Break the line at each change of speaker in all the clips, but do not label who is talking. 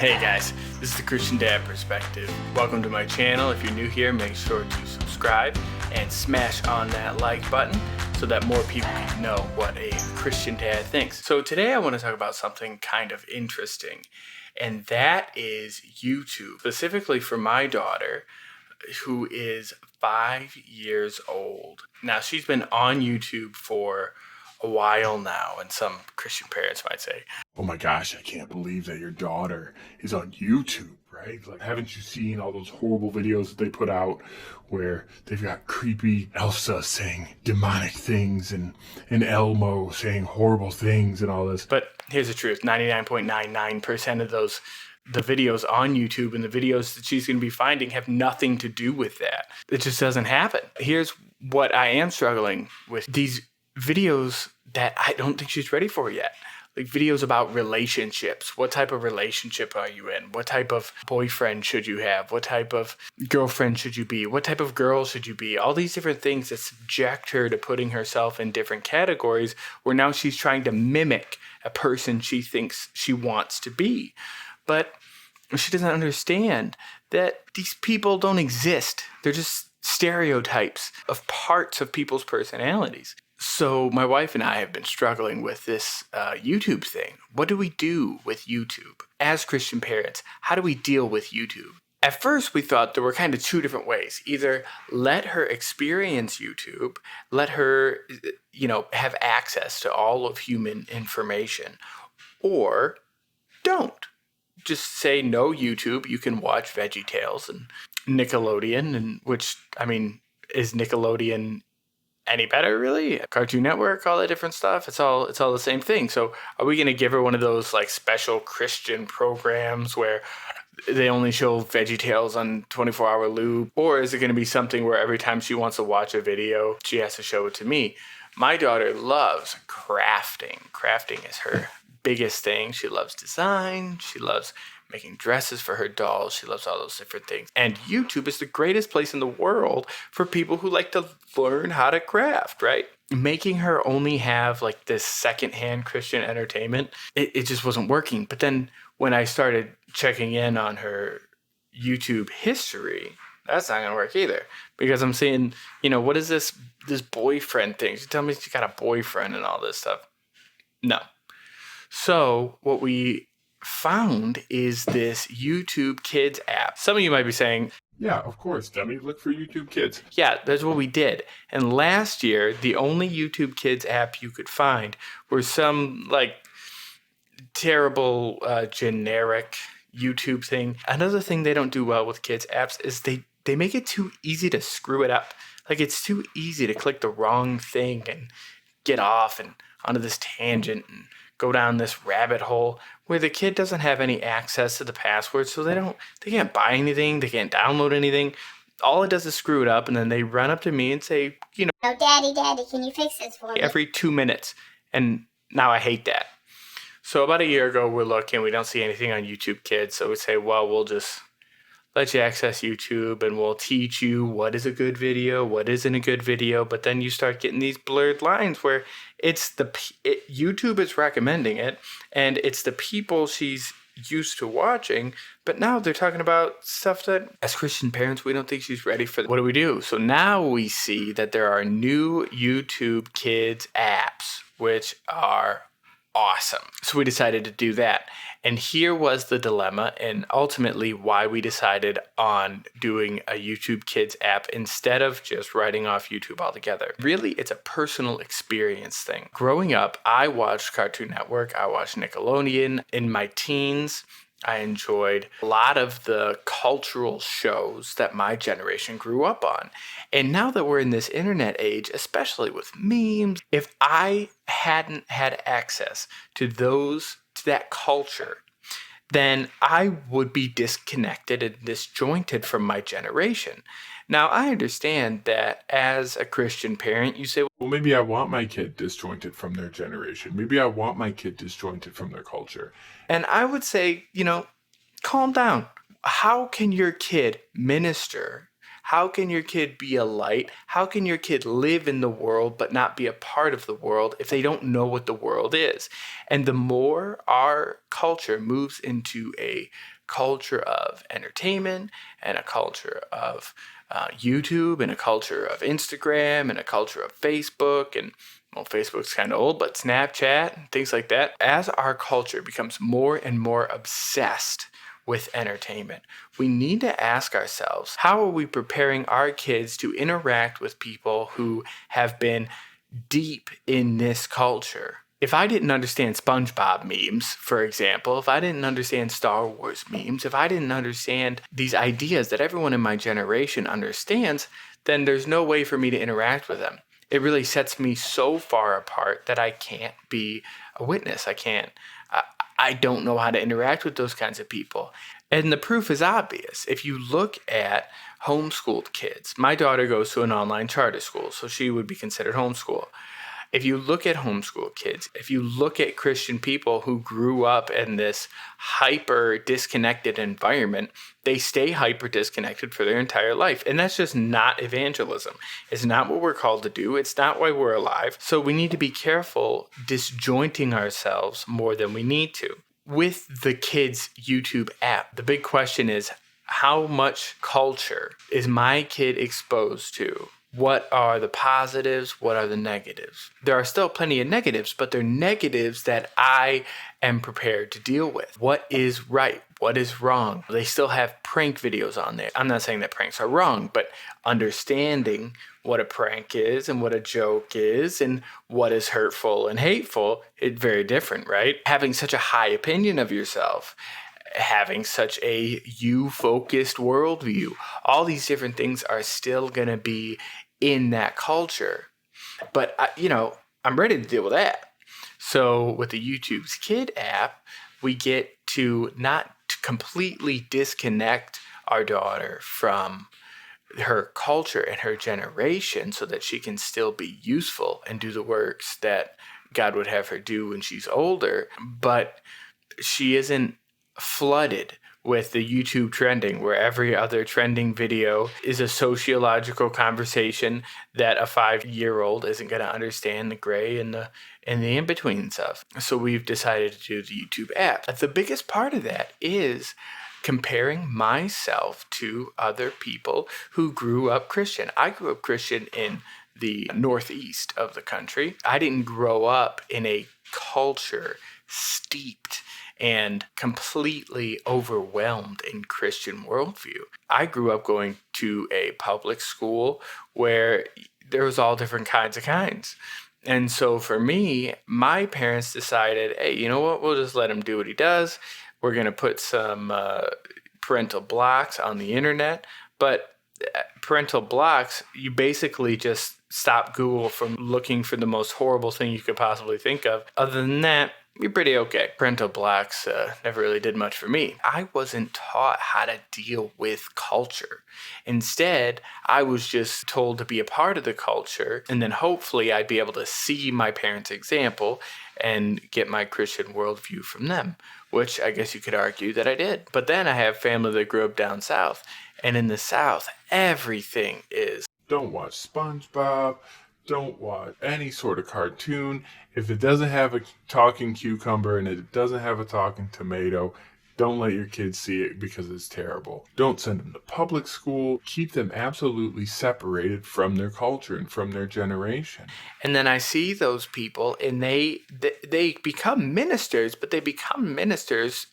Hey guys, this is the Christian Dad Perspective. Welcome to my channel. If you're new here, make sure to subscribe and smash on that like button so that more people can know what a Christian dad thinks. So today I want to talk about something kind of interesting, and that is YouTube, specifically for my daughter, who is 5 years old. Now, she's been on YouTube for a while now, and some Christian parents might say,
"Oh my gosh, I can't believe that your daughter is on YouTube," right? Like, haven't you seen all those horrible videos that they put out where they've got creepy Elsa saying demonic things and Elmo saying horrible things and all this?
But here's the truth, 99.99% of the videos on YouTube and the videos that she's going to be finding have nothing to do with that. It just doesn't happen. Here's what I am struggling with. These videos that I don't think she's ready for yet. Like videos about relationships. What type of relationship are you in? What type of boyfriend should you have? What type of girlfriend should you be? What type of girl should you be? All these different things that subject her to putting herself in different categories where now she's trying to mimic a person she thinks she wants to be. But she doesn't understand that these people don't exist. They're just stereotypes of parts of people's personalities. So my wife and I have been struggling with this YouTube thing. What do we do with YouTube? As Christian parents, how do we deal with YouTube? At first, we thought there were kind of two different ways. Either let her experience YouTube, let her, have access to all of human information, or don't. Just say no YouTube. You can watch VeggieTales and Nickelodeon, and is Nickelodeon any better, really? Cartoon Network, all that different stuff. It's all the same thing. So are we going to give her one of those like special Christian programs where they only show VeggieTales on 24-hour loop? Or is it going to be something where every time she wants to watch a video, she has to show it to me? My daughter loves crafting. Crafting is her biggest thing. She loves design. She loves making dresses for her dolls. She loves all those different things. And YouTube is the greatest place in the world for people who like to learn how to craft, right? Making her only have like this secondhand Christian entertainment, it just wasn't working. But then when I started checking in on her YouTube history, that's not going to work either. Because I'm seeing, what is this boyfriend thing? She tell me she got a boyfriend and all this stuff. No. So what we found is this YouTube Kids app. Some of you might be saying,
"Yeah, of course, dummy. Look for YouTube Kids."
Yeah, that's what we did. And last year, the only YouTube Kids app you could find were some like terrible generic YouTube thing. Another thing they don't do well with kids apps is they make it too easy to screw it up. Like it's too easy to click the wrong thing and get off and onto this tangent and go down this rabbit hole where the kid doesn't have any access to the password, so they can't buy anything, they can't download anything. All it does is screw it up, and then they run up to me and say,
"Oh, Daddy, can you fix this for me?"
Every 2 minutes. And now I hate that. So about a year ago, we're looking, we don't see anything on YouTube Kids, so we say, well, we'll just let you access YouTube and we'll teach you what is a good video, what isn't a good video. But then you start getting these blurred lines where YouTube is recommending it and it's the people she's used to watching. But now they're talking about stuff that as Christian parents, we don't think she's ready for. What do we do? So now we see that there are new YouTube Kids apps, which are awesome. So we decided to do that. And here was the dilemma and ultimately why we decided on doing a YouTube Kids app instead of just writing off YouTube altogether. Really, it's a personal experience thing. Growing up, I watched Cartoon Network, I watched Nickelodeon. In my teens, I enjoyed a lot of the cultural shows that my generation grew up on. And now that we're in this internet age, especially with memes, if I hadn't had access to that culture, then I would be disconnected and disjointed from my generation. Now, I understand that as a Christian parent, you say,
Well, maybe I want my kid disjointed from their generation. Maybe I want my kid disjointed from their culture.
And I would say, calm down. How can your kid minister? How can your kid be a light? How can your kid live in the world but not be a part of the world if they don't know what the world is? And the more our culture moves into a culture of entertainment and a culture of YouTube and a culture of Instagram and a culture of Facebook and, well, Facebook's kind of old, but Snapchat and things like that. As our culture becomes more and more obsessed with entertainment, we need to ask ourselves, how are we preparing our kids to interact with people who have been deep in this culture? If I didn't understand SpongeBob memes, for example, if I didn't understand Star Wars memes, if I didn't understand these ideas that everyone in my generation understands, then there's no way for me to interact with them. It really sets me so far apart that I can't be a witness. I don't know how to interact with those kinds of people. And the proof is obvious. If you look at homeschooled kids, my daughter goes to an online charter school, so she would be considered homeschool. If you look at homeschool kids, if you look at Christian people who grew up in this hyper disconnected environment, they stay hyper disconnected for their entire life. And that's just not evangelism. It's not what we're called to do. It's not why we're alive. So we need to be careful disjointing ourselves more than we need to. With the kids' YouTube app, the big question is, how much culture is my kid exposed to? What are the positives? What are the negatives? There are still plenty of negatives, but they're negatives that I am prepared to deal with. What is right? What is wrong? They still have prank videos on there. I'm not saying that pranks are wrong, but understanding what a prank is and what a joke is and what is hurtful and hateful is very different, right? Having such a high opinion of yourself, having such a you-focused worldview, all these different things are still going to be in that culture. But, I'm ready to deal with that. So with the YouTube's Kid app, we get to not completely disconnect our daughter from her culture and her generation so that she can still be useful and do the works that God would have her do when she's older. But she isn't flooded with the YouTube trending, where every other trending video is a sociological conversation that a 5-year-old isn't going to understand, the gray and the in-between stuff. So we've decided to do the YouTube app. The biggest part of that is comparing myself to other people who grew up Christian. I grew up Christian in the Northeast of the country. I didn't grow up in a culture steeped and completely overwhelmed in Christian worldview. I grew up going to a public school where there was all different kinds. And so for me, my parents decided, hey, you know what? We'll just let him do what he does. We're going to put some parental blocks on the internet. But parental blocks, you basically just stop Google from looking for the most horrible thing you could possibly think of. Other than that, you're pretty okay. Parental blocks never really did much for me. I wasn't taught how to deal with culture. Instead, I was just told to be a part of the culture, and then hopefully I'd be able to see my parents' example and get my Christian worldview from them, which I guess you could argue that I did. But then I have family that grew up down south, and in the South, everything is,
don't watch SpongeBob. Don't watch any sort of cartoon. If it doesn't have a talking cucumber and it doesn't have a talking tomato, don't let your kids see it because it's terrible. Don't send them to public school. Keep them absolutely separated from their culture and from their generation.
And then I see those people and they become ministers, but they become ministers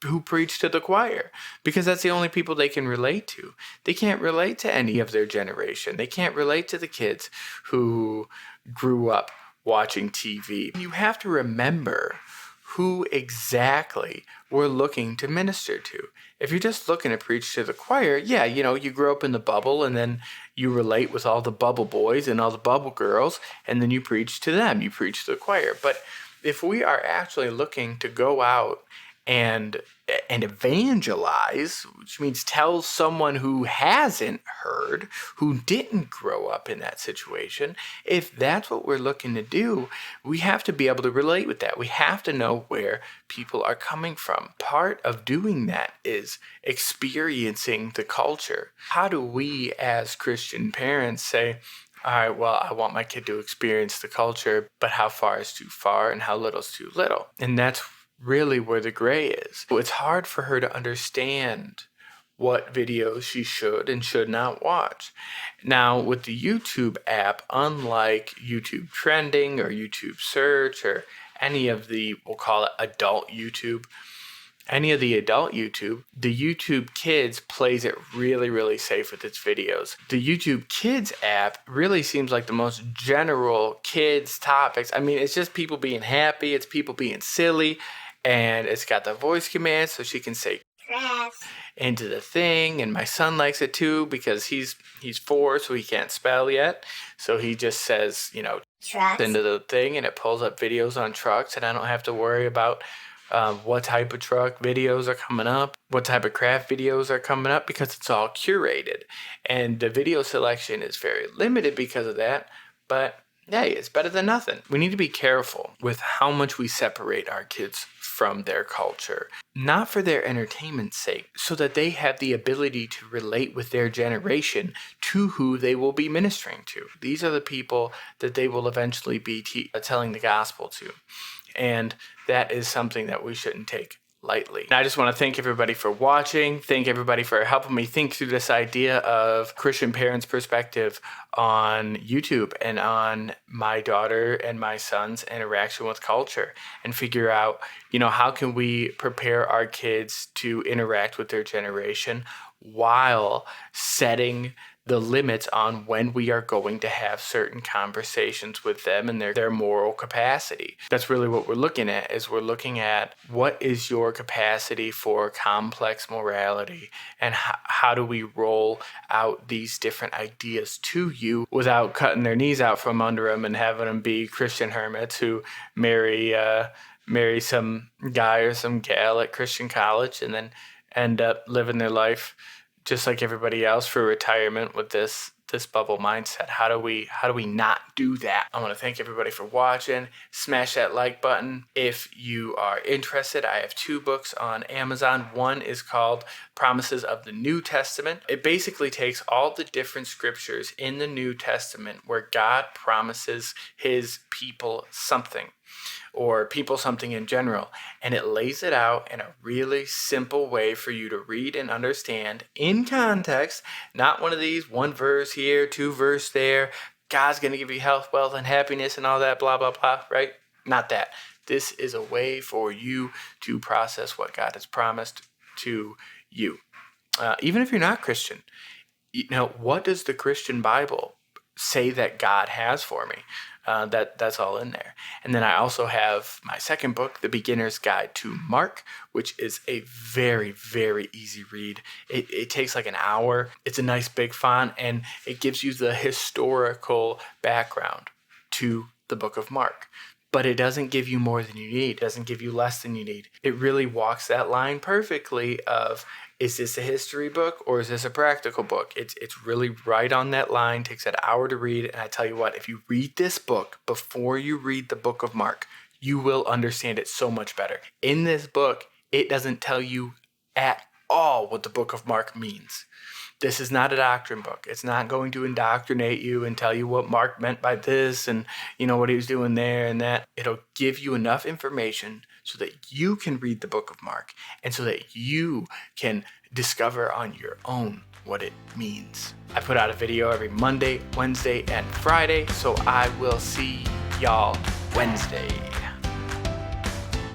who preach to the choir because that's the only people they can relate to. They can't relate to any of their generation. They can't relate to the kids who grew up watching TV. You have to remember who exactly we're looking to minister to. If you're just looking to preach to the choir, yeah, you grow up in the bubble and then you relate with all the bubble boys and all the bubble girls, and then you preach to them. You preach to the choir. But if we are actually looking to go out and evangelize, which means tell someone who hasn't heard, who didn't grow up in that situation. If that's what we're looking to do, we have to be able to relate with that. We have to know where people are coming from. Part of doing that is experiencing the culture. How do we as Christian parents say, all right, well, I want my kid to experience the culture, but how far is too far and how little is too little? And that's really where the gray is. It's hard for her to understand what videos she should and should not watch. Now, with the YouTube app, unlike YouTube Trending or YouTube Search or any of the, we'll call it adult YouTube, any of the adult YouTube, the YouTube Kids plays it really, really safe with its videos. The YouTube Kids app really seems like the most general kids topics. I mean, it's just people being happy, it's people being silly, and it's got the voice command so she can say into the thing. And my son likes it too because he's 4, so he can't spell yet. So he just says, trucks into the thing, and it pulls up videos on trucks, and I don't have to worry about what type of truck videos are coming up, what type of craft videos are coming up, because it's all curated. And the video selection is very limited because of that, but hey, it's better than nothing. We need to be careful with how much we separate our kids from their culture, not for their entertainment's sake, so that they have the ability to relate with their generation to who they will be ministering to. These are the people that they will eventually be telling the gospel to. And that is something that we shouldn't take lightly. And I just want to thank everybody for watching. Thank everybody for helping me think through this idea of Christian parents' perspective on YouTube and on my daughter and my son's interaction with culture, and figure out, how can we prepare our kids to interact with their generation while setting the limits on when we are going to have certain conversations with them and their moral capacity. That's really what we're looking at, is we're looking at what is your capacity for complex morality, and how do we roll out these different ideas to you without cutting their knees out from under them and having them be Christian hermits who marry some guy or some gal at Christian college and then end up living their life just like everybody else for retirement with this bubble mindset. How do we not do that? I want to thank everybody for watching. Smash that like button. If you are interested, I have 2 books on Amazon. One is called Promises of the New Testament. It basically takes all the different scriptures in the New Testament where God promises his people something, or people something in general, and it lays it out in a really simple way for you to read and understand in context, not one of these 1 verse here, 2 verse there, God's going to give you health, wealth, and happiness and all that blah, blah, blah, right? Not that. This is a way for you to process what God has promised to you. Even if you're not Christian, what does the Christian Bible say that God has for me? That's all in there. And then I also have my second book, The Beginner's Guide to Mark, which is a very, very easy read. It takes like an hour. It's a nice big font, and it gives you the historical background to the book of Mark. But it doesn't give you more than you need. It doesn't give you less than you need. It really walks that line perfectly of, is this a history book or is this a practical book? It's really right on that line. Takes an hour to read. And I tell you what, if you read this book before you read the book of Mark, you will understand it so much better. In this book, it doesn't tell you at all what the book of Mark means. This is not a doctrine book. It's not going to indoctrinate you and tell you what Mark meant by this and what he was doing there and that. It'll give you enough information so that you can read the book of Mark and so that you can discover on your own what it means. I put out a video every Monday, Wednesday, and Friday, so I will see y'all Wednesday.